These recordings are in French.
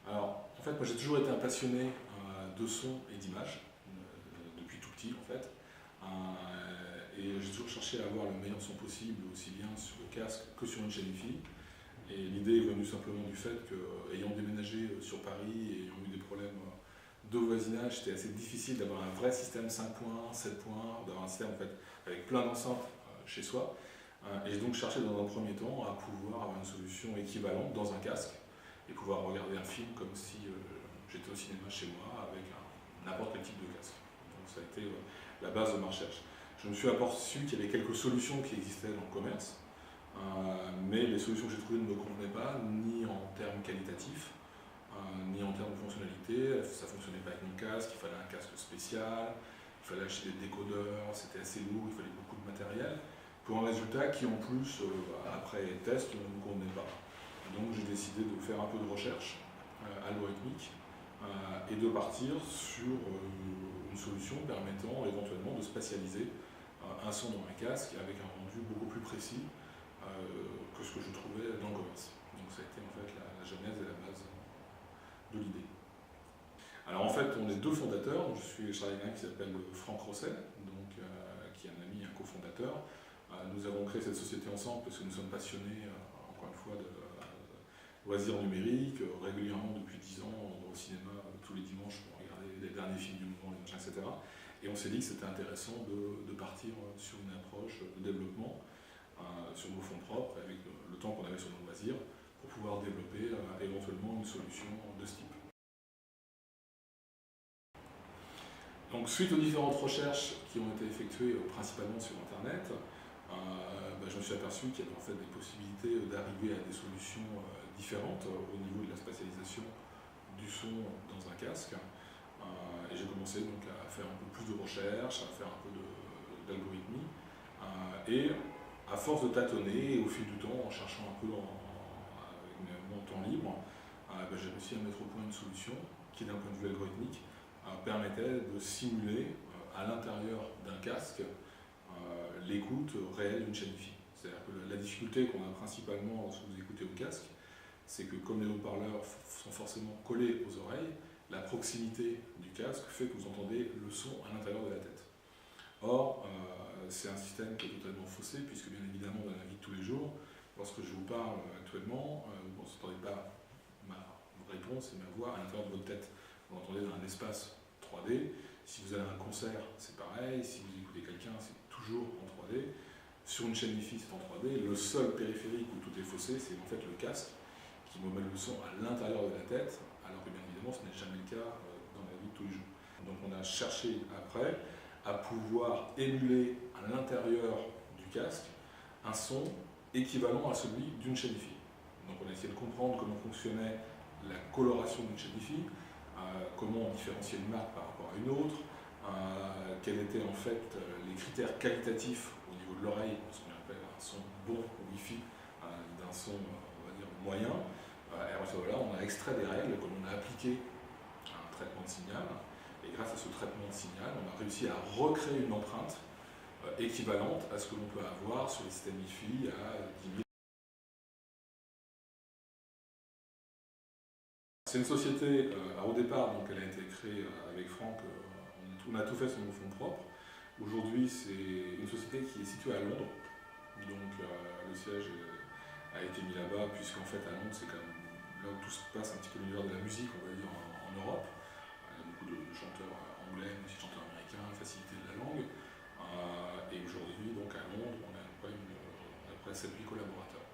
Alors, en fait, moi j'ai toujours été un passionné de son et d'image, depuis tout petit en fait. Et j'ai toujours cherché à avoir le meilleur son possible, aussi bien sur le casque que sur une chaîne hi-fi. Et l'idée est venue simplement du fait que, ayant déménagé sur Paris et ayant eu des problèmes de voisinage, c'était assez difficile d'avoir un vrai système 5 points, 7 points, d'avoir un système en fait, avec plein d'enceintes chez soi. Et j'ai donc cherché dans un premier temps à pouvoir avoir une solution équivalente dans un casque et pouvoir regarder un film comme si j'étais au cinéma chez moi avec n'importe quel type de casque. Donc ça a été la base de ma recherche. Je me suis aperçu qu'il y avait quelques solutions qui existaient dans le commerce, mais les solutions que j'ai trouvées ne me convenaient pas, ni en termes qualitatifs, ni en termes de fonctionnalité. Ça ne fonctionnait pas avec mon casque, il fallait un casque spécial, il fallait acheter des décodeurs, c'était assez lourd, il fallait beaucoup de matériel, pour un résultat qui en plus, après test, ne me convenait pas. Donc j'ai décidé de faire un peu de recherche algorithmique et de partir sur une solution permettant éventuellement de spatialiser un son dans un casque avec un rendu beaucoup plus précis que ce que je trouvais dans le commerce. Donc ça a été en fait la genèse et la base de l'idée. Alors en fait, on est deux fondateurs. Je travaille avec un qui s'appelle Franck Rosset, donc, qui est un ami et un cofondateur. Nous avons créé cette société ensemble parce que nous sommes passionnés, encore une fois, de loisirs numériques. Régulièrement, depuis 10 ans, on va au cinéma tous les dimanches pour regarder les derniers films du moment, etc. Et on s'est dit que c'était intéressant de partir sur une approche de développement sur nos fonds propres, avec le temps qu'on avait sur nos loisirs, pour pouvoir développer éventuellement une solution de ce type. Donc, suite aux différentes recherches qui ont été effectuées principalement sur Internet, je me suis aperçu qu'il y avait en fait des possibilités d'arriver à des solutions différentes au niveau de la spatialisation du son dans un casque. Et j'ai commencé donc à faire un peu plus de recherche, à faire un peu d'algorithmie. Et à force de tâtonner, et au fil du temps, en cherchant un peu avec mon temps libre, j'ai réussi à mettre au point une solution qui, d'un point de vue algorithmique, permettait de simuler à l'intérieur d'un casque l'écoute réelle d'une chaîne hi-fi. C'est-à-dire que la difficulté qu'on a principalement lorsque vous écoutez au casque, c'est que comme les haut-parleurs sont forcément collés aux oreilles, la proximité du casque fait que vous entendez le son à l'intérieur de la tête. Or, c'est un système qui est totalement faussé, puisque bien évidemment dans la vie de tous les jours, lorsque je vous parle actuellement, vous n'entendez pas ma réponse et ma voix à l'intérieur de votre tête. Vous l'entendez dans un espace 3D. Si vous allez à un concert, c'est pareil. Si vous écoutez quelqu'un, c'est toujours en 3D. Sur une chaîne hi-fi, c'est en 3D. Le seul périphérique où tout est faussé, c'est en fait le casque qui me met le son à l'intérieur de la tête, alors que bien évidemment, ce n'est jamais le cas dans la vie de tous les jours. Donc on a cherché après à pouvoir émuler à l'intérieur du casque un son équivalent à celui d'une chaîne hi-fi. Donc on a essayé de comprendre comment fonctionnait la coloration d'une chaîne hi-fi, comment on différenciait une marque par rapport à une autre, quels étaient en fait les critères qualitatifs au niveau de l'oreille, ce qu'on appelle un son bon Wi-Fi d'un son, on va dire, moyen. Et voilà, on a extrait des règles que l'on a appliquées à un traitement de signal. Et grâce à ce traitement de signal, on a réussi à recréer une empreinte équivalente à ce que l'on peut avoir sur les systèmes hi-fi à 10 000. C'est une société, au départ, donc elle a été créée avec Franck, on a tout fait sur nos fonds propres. Aujourd'hui, c'est une société qui est située à Londres, donc le siège a été mis là-bas, puisqu'en fait à Londres, c'est quand même là où tout se passe un petit peu l'univers de la musique, on va dire, en Europe. Il y a beaucoup de chanteurs anglais, mais aussi de chanteurs américains, facilité de la langue. Et aujourd'hui, donc à Londres, on a à peu près 7-8 collaborateurs.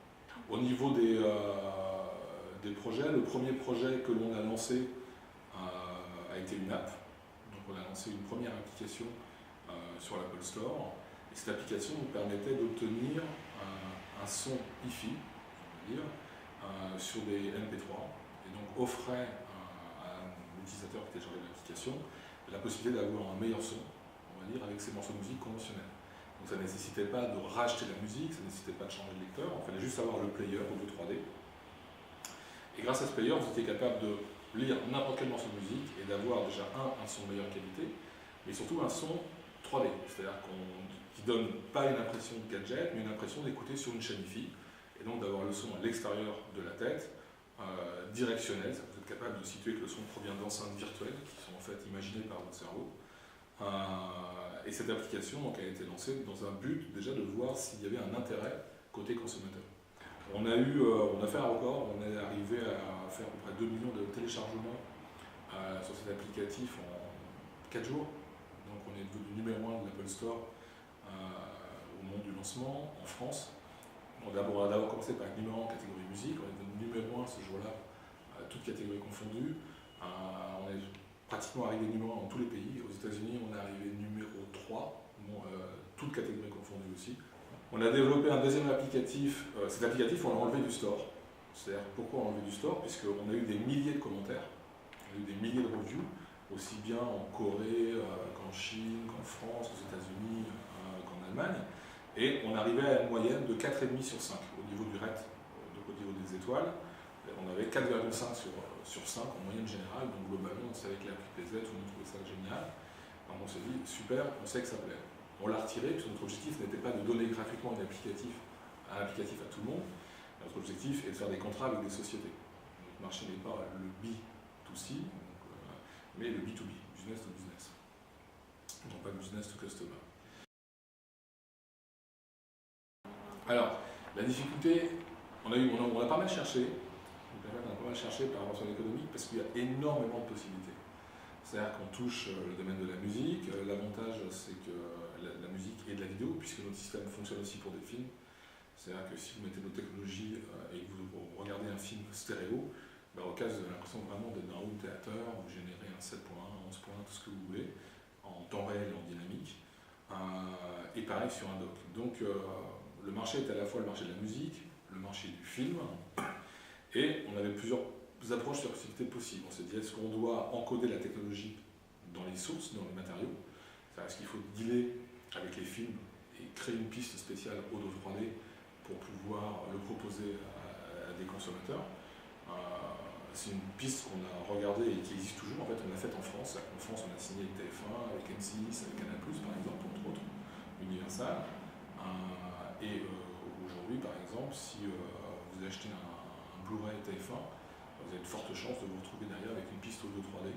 Au niveau des projets, le premier projet que l'on a lancé a été une app. Donc on a lancé une première application sur l'Apple Store. Et cette application nous permettait d'obtenir un son hi-fi, on va dire, sur des MP3, et donc offrait à l'utilisateur qui téléchargeait l'application la possibilité d'avoir un meilleur son, on va dire, avec ses morceaux de musique conventionnels. Donc ça ne nécessitait pas de racheter la musique, ça ne nécessitait pas de changer de lecteur, il fallait juste avoir le player audio 3D. Et grâce à ce player, vous étiez capable de lire n'importe quel morceau de musique et d'avoir déjà un son de meilleure qualité, mais surtout un son 3D, c'est-à-dire qui ne donne pas une impression de gadget, mais une impression d'écouter sur une chaîne hi-fi, et donc d'avoir le son à l'extérieur de la tête, directionnelles, vous êtes capable de situer que le son provient d'enceintes virtuelles qui sont en fait imaginées par votre cerveau. Et cette application donc, a été lancée dans un but déjà de voir s'il y avait un intérêt côté consommateur. On a fait un record, on est arrivé à faire à peu près 2 millions de téléchargements sur cet applicatif en 4 jours. Donc on est devenu numéro 1 de l'Apple Store au moment du lancement en France. On a d'abord commencé par être numéro 1 en catégorie musique, on est devenu numéro 1 ce jour-là, toutes catégories confondues. On est pratiquement arrivé numéro 1 dans tous les pays. Aux États-Unis, on est arrivé numéro 3, toutes catégories confondues aussi. On a développé un deuxième applicatif. Cet applicatif, on l'a enlevé du store. C'est-à-dire, pourquoi on l'a enlevé du store? Puisqu'on a eu des milliers de commentaires, on a eu des milliers de reviews, aussi bien en Corée qu'en Chine, qu'en France, aux États-Unis, qu'en Allemagne. Et on arrivait à une moyenne de 4,5 sur 5 au niveau du rate, donc au niveau des étoiles. On avait 4,5 sur 5 en moyenne générale, donc globalement on savait que l'appli plaisait, tout le monde trouvait ça génial. Donc on s'est dit, super, on sait que ça plaît. On l'a retiré, puisque notre objectif n'était pas de donner gratuitement un applicatif à tout le monde. Notre objectif est de faire des contrats avec des sociétés. Notre marché n'est pas le B2C, mais le B2B, business to business. Donc pas business to customer. Alors, la difficulté, on a pas mal cherché. On a pas mal cherché par rapport à l'économie parce qu'il y a énormément de possibilités. C'est-à-dire qu'on touche le domaine de la musique. L'avantage, c'est que la musique et de la vidéo, puisque notre système fonctionne aussi pour des films. C'est-à-dire que si vous mettez nos technologies et que vous regardez un film stéréo, au cas vous avez l'impression vraiment d'être dans un home theater, vous générez un 7.1, 11 points, tout ce que vous voulez, en temps réel et en dynamique. Et pareil sur un dock. Donc le marché est à la fois le marché de la musique, le marché du film, et on avait plusieurs approches sur l'activité possible. On s'est dit, est-ce qu'on doit encoder la technologie dans les sources, dans les matériaux? Est-ce qu'il faut dealer avec les films et créer une piste spéciale audio 3D pour pouvoir le proposer à des consommateurs? C'est une piste qu'on a regardée et qui existe toujours. En fait, on l'a faite en France. En France, on a signé avec TF1, avec M6, avec Canal+, par exemple, entre autres, Universal. Et aujourd'hui, par exemple, si vous achetez un Blu-ray TF1, vous avez de fortes chances de vous retrouver derrière avec une piste audio 3D,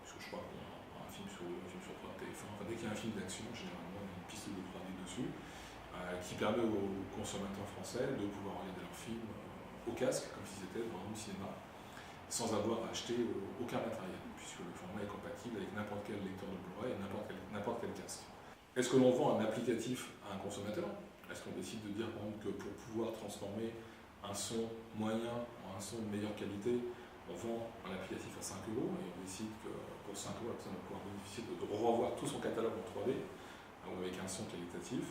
puisque je crois qu'on a un film sur 3 TF1. Enfin, dès qu'il y a un film d'action, généralement, il y a une piste audio 3D dessus, qui permet aux consommateurs français de pouvoir regarder leur film au casque, comme s'ils étaient dans un cinéma, sans avoir à acheter aucun matériel, puisque le format est compatible avec n'importe quel lecteur de Blu-ray et n'importe quel casque. Est-ce que l'on vend un applicatif à un consommateur? Est-ce qu'on décide de dire par exemple que pour pouvoir transformer un son moyen en un son de meilleure qualité, on vend un applicatif à 5 € et on décide que pour 5 €, la personne va pouvoir bénéficier de revoir tout son catalogue en 3D, avec un son qualitatif?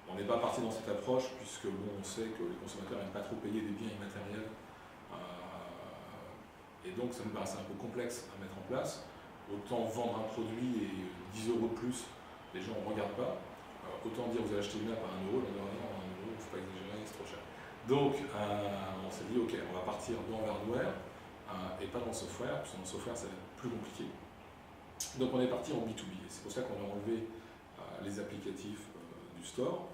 On n'est pas parti dans cette approche puisque on sait que les consommateurs n'aiment pas trop payer des biens immatériels. Et donc ça nous paraissait un peu complexe à mettre en place. Autant vendre un produit et 10 € de plus, les gens ne regardent pas. Autant dire vous allez acheter une app à 1 €, non, 1 €, il ne faut pas exagérer, c'est trop cher. Donc on s'est dit ok, on va partir dans l'hardware et pas dans le software, parce que dans le software ça va être plus compliqué. Donc on est parti en B2B, et c'est pour ça qu'on a enlevé les applicatifs du store.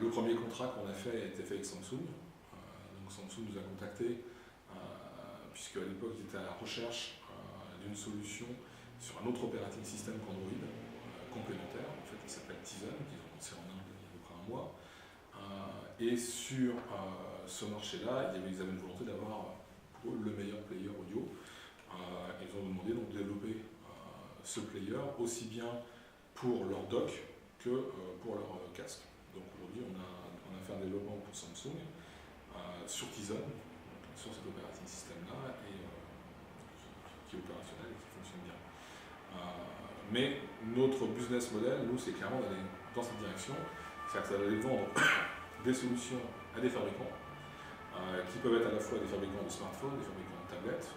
Le premier contrat qu'on a fait a été fait avec Samsung. Donc Samsung nous a contactés puisque à l'époque ils étaient à la recherche d'une solution sur un autre operating system qu'Android, complémentaire, en fait, qui s'appelle Tizen, qu'ils ont lancé en Inde il y a à peu près un mois. Et sur ce marché-là, ils avaient une volonté d'avoir le meilleur player audio. Ils ont demandé donc de développer ce player aussi bien pour leur dock que pour leur casque. Donc aujourd'hui, on a fait un développement pour Samsung sur Tizen, sur cet operating system-là, et qui est opérationnel et qui fonctionne bien. Mais notre business model, nous, c'est clairement d'aller dans cette direction, c'est-à-dire que ça va aller vendre des solutions à des fabricants, qui peuvent être à la fois des fabricants de smartphones, des fabricants de tablettes.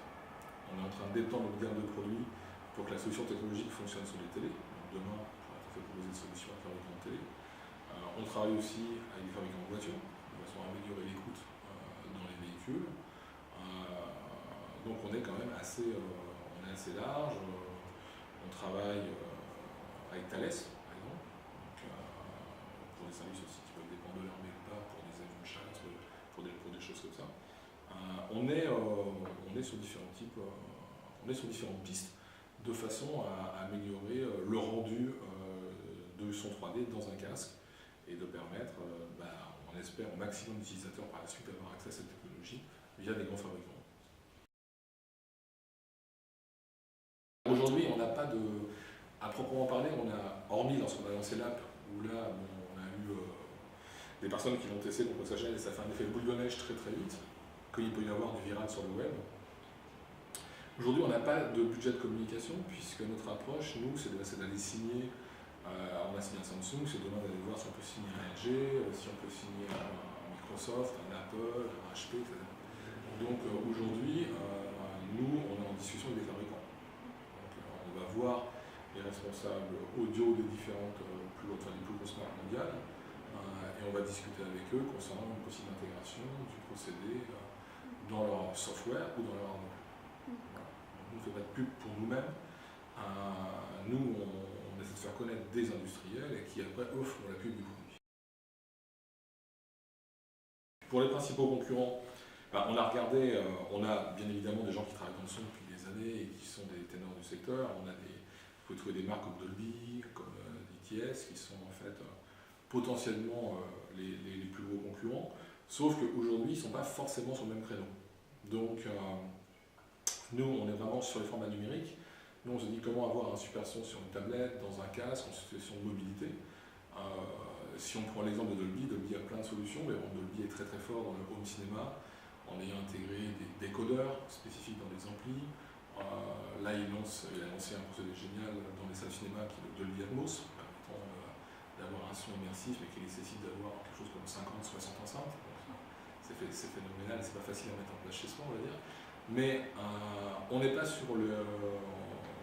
On est en train d'étendre notre gamme de produits pour que la solution technologique fonctionne sur les télés. Donc demain, on pourra tout à fait proposer des solutions à fabricants de télé. On travaille aussi avec des fabricants de voitures, de façon à améliorer l'écoute dans les véhicules. Donc on est quand même assez large. On travaille avec Thales, par exemple, donc, pour des services aussi qui peuvent dépendre de l'armée ou pas, pour des avions de chasse, pour des choses comme ça. on est sur différents types, on est sur différentes pistes de façon à améliorer le rendu de son 3D dans un casque et de permettre, on espère, au maximum d'utilisateurs par la suite d'avoir accès à cette technologie via des grands fabricants. Aujourd'hui, on n'a pas de... À proprement parler, hormis lorsqu'on a lancé l'app, où là, on a eu des personnes qui l'ont testé contre sa chaîne et ça fait un effet boule de neige très très vite, qu'il peut y avoir du viral sur le web. Aujourd'hui, on n'a pas de budget de communication, puisque notre approche, nous, c'est d'aller signer, on a signé un Samsung, c'est demain d'aller voir si on peut signer un LG, si on peut signer un Microsoft, un Apple, un HP, etc. Donc aujourd'hui, nous, on est en discussion avec des fabricants. Donc, on va voir les responsables audio des différentes des plus grosses marques mondiales, et on va discuter avec eux concernant une possible intégration du procédé dans leur software ou dans leur hardware. Voilà. Nous, on ne fait pas de pub pour nous-mêmes. Nous, on essaie de faire connaître des industriels et qui après offrent la pub du produit. Pour les principaux concurrents, on a regardé, on a bien évidemment des gens qui travaillent dans le son depuis des années et qui sont des ténors du secteur. Vous pouvez trouver des marques comme Dolby, comme DTS, qui sont en fait potentiellement les plus gros concurrents, sauf qu'aujourd'hui, ils ne sont pas forcément sur le même créneau. Donc, nous, on est vraiment sur les formats numériques. Nous, on se dit comment avoir un super son sur une tablette, dans un casque, en situation de mobilité. Si on prend l'exemple de Dolby, Dolby a plein de solutions, mais Dolby est très très fort dans le home cinéma, en ayant intégré des décodeurs spécifiques dans les amplis. Là, il a lancé un procédé génial dans les salles de cinéma qui est le Dolby Atmos, permettant d'avoir un son immersif mais qui nécessite d'avoir quelque chose comme 50-60 enceintes. C'est phénoménal, c'est pas facile à mettre en place chez soi, on va dire. Mais on n'est pas sur le...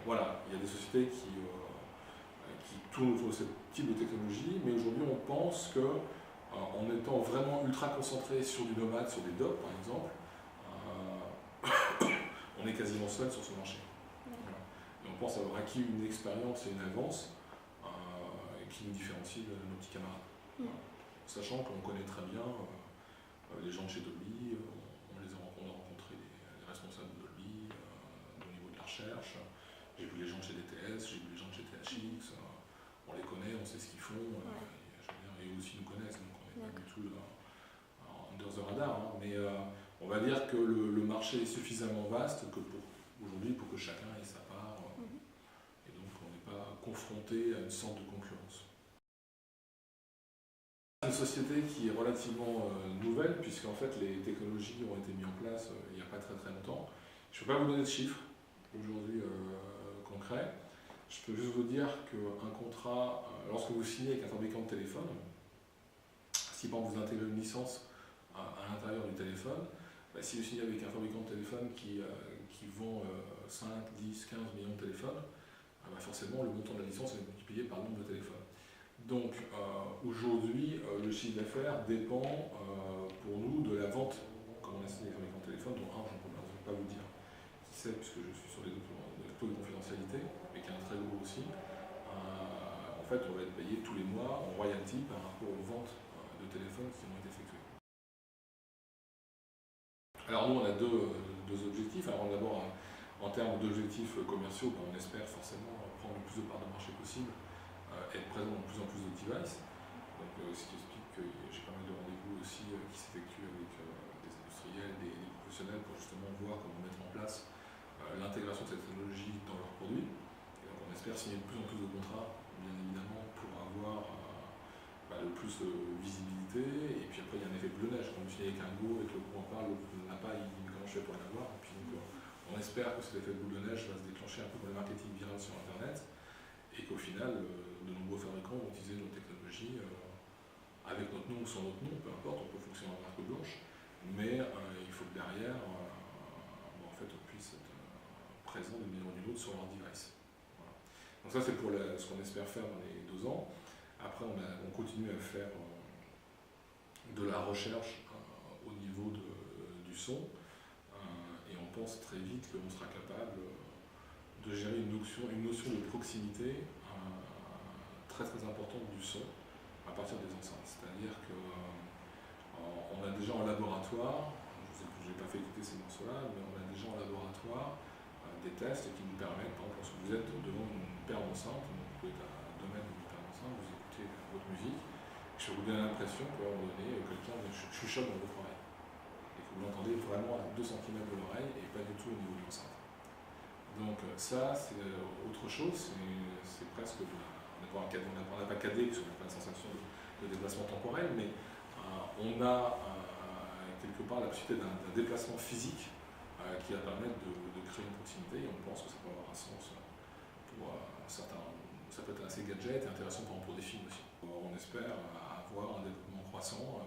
Voilà, il y a des sociétés qui tournent autour de ce type de technologie, mais aujourd'hui on pense que en étant vraiment ultra concentré sur du nomade, sur des DOP par exemple, on est quasiment seul sur ce marché. Voilà. Et on pense avoir acquis une expérience et une avance qui nous différencie de nos petits camarades. Voilà. Sachant qu'on connaît très bien les gens de chez Dolby, on a rencontré les responsables de Dolby au niveau de la recherche, j'ai vu les gens de chez DTS, j'ai vu les gens de chez THX, on les connaît, on sait ce qu'ils font, et eux aussi nous connaissent, donc on n'est pas du tout under the radar, hein, mais on va dire que le marché est suffisamment vaste que aujourd'hui pour que chacun ait sa part, et donc on n'est pas confronté à une sorte de concurrence. C'est une société qui est relativement nouvelle, puisqu'en fait les technologies ont été mises en place il n'y a pas très très longtemps. Je ne peux pas vous donner de chiffres aujourd'hui concrets. Je peux juste vous dire qu'un contrat, lorsque vous signez avec un fabricant de téléphone, si par exemple vous intégrez une licence à l'intérieur du téléphone, si vous signez avec un fabricant de téléphone qui vend 5, 10, 15 millions de téléphones, forcément le montant de la licence est multiplié par le nombre de téléphones. Donc aujourd'hui, le chiffre d'affaires dépend pour nous de la vente, comme on a signé avec les fabricants de téléphone, dont un, je ne peux pas vous dire qui c'est, puisque je suis sur les taux de confidentialité, mais qui est un très gros aussi. En fait, on va être payé tous les mois en royalty par rapport aux ventes de téléphones qui ont été effectuées. Alors nous, on a deux objectifs. Alors d'abord, en termes d'objectifs commerciaux, on espère forcément prendre le plus de parts de marché possible, être présent dans de plus en plus de devices. Donc, ce qui explique que j'ai pas mal de rendez-vous aussi qui s'effectuent avec des industriels, des professionnels pour justement voir comment mettre en place l'intégration de cette technologie dans leurs produits. Et donc, on espère signer de plus en plus de contrats, bien évidemment, pour avoir le plus de visibilité. Et puis après, il y a un effet bleu neige. Quand vous signez avec un Go et que le groupe en parle, l'autre n'a pas, il dit comment je fais pour l'avoir. Et puis donc, on espère que cet effet boule de neige va se déclencher un peu pour le marketing viral sur Internet. Et qu'au final, de nombreux fabricants vont utiliser nos technologies avec notre nom ou sans notre nom, peu importe, on peut fonctionner en marque blanche, mais il faut que derrière, en fait, on puisse être présent d'une manière ou d'une autre sur leur device. Voilà. Donc ça, c'est pour ce qu'on espère faire dans les 2 ans. Après, on continue à faire de la recherche au niveau du son, et on pense très vite qu'on sera capable de gérer une notion de proximité très très importante du son à partir des enceintes. C'est-à-dire qu'on a déjà en laboratoire, je vous ai je n'ai pas fait écouter ces morceaux-là, mais on a déjà en laboratoire des tests qui nous permettent, par exemple, lorsque vous êtes devant une paire d'enceintes, donc vous pouvez être à un domaine d'une paire d'enceintes, vous écoutez votre musique, je vais vous donner l'impression qu'à un moment donné, quelqu'un chuchote dans votre oreille, et que vous l'entendez vraiment à 2 cm de l'oreille et pas du tout au niveau de l'enceinte. Donc ça, c'est autre chose, c'est presque, on n'a pas cadré, parce qu'on n'a pas la sensation de déplacement temporel, mais on a quelque part la possibilité d'un déplacement physique qui va permettre de créer une proximité, et on pense que ça peut avoir un sens pour certains. Ça peut être assez gadget et intéressant par exemple pour des films aussi. On espère avoir un développement croissant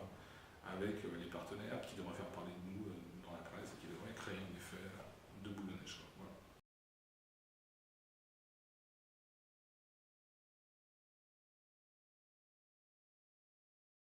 avec les partenaires qui devraient faire parler de nous dans la presse et qui devraient créer un effet